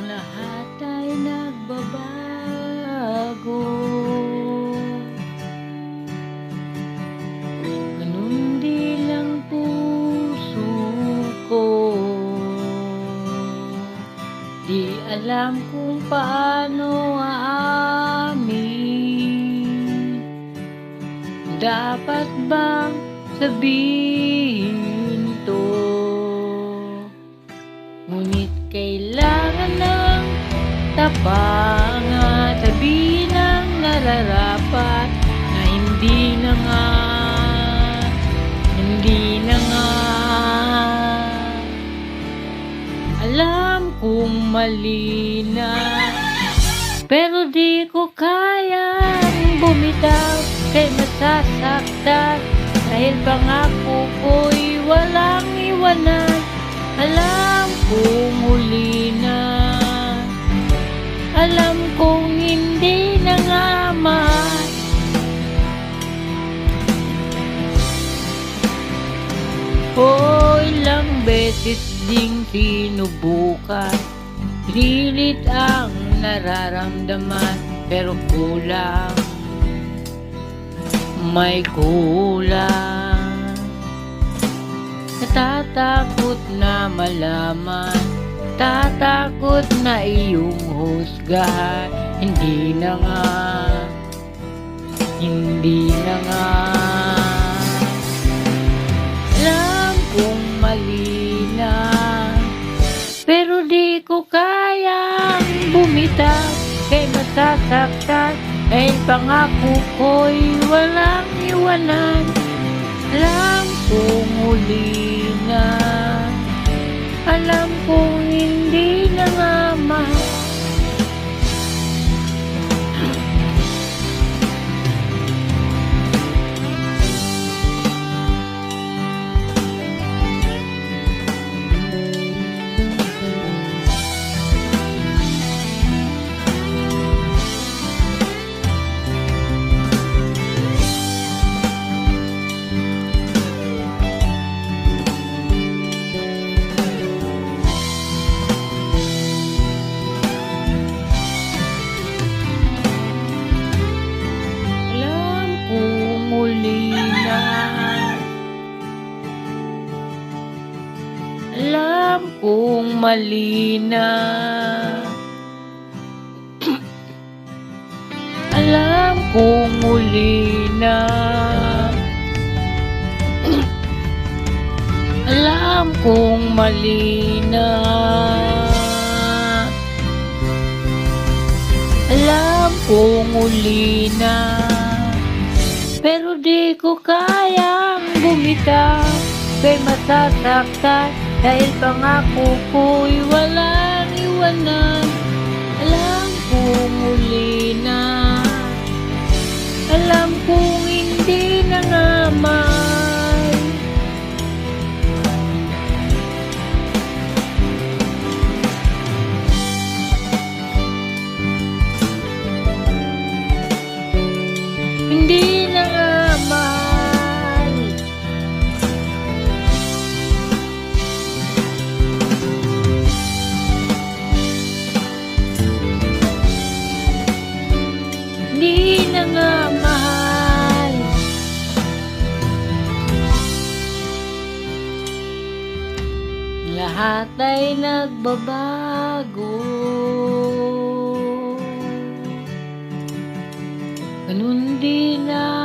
lahat ay nagbabago. Ganun din ang puso ko. Di alam kung paano aamin. Dapat bang sabihin to? Ngunit kailangan ng tapangan. Sabihin ang nararapat na hindi na nga. Alam kong mali na, pero di ko kayang bumitaw kay masasaktan. Dahil pangako ko'y walang iwanan. Alam kong huli na, alam kong hindi na nga mahal. Ilang beses ding sinubukan, pinilit ang nararamdaman, pero kulang, may kulang. Natatakot na malaman, tatakot na iyong husgahan. Hindi na nga. Alam kong mali na, pero di ko kayang bumitaw kay masasaktan. Dahil pangako ko'y walang iwanan. Alam kong huli na, alam kong hindi na nga mahal. Alam kong mali na, alam kong muli na, alam kong mali na, alam kong muli na, pero di ko kayang bumitaw kay masasaktan. Dahil pangako ko'y walang iwanan. Alam kong muli na, alam kong hindi na nga mahal. Hindi na nga mahal. Hindi na nga mahal. Lahat ay nagbabago. Ganun din na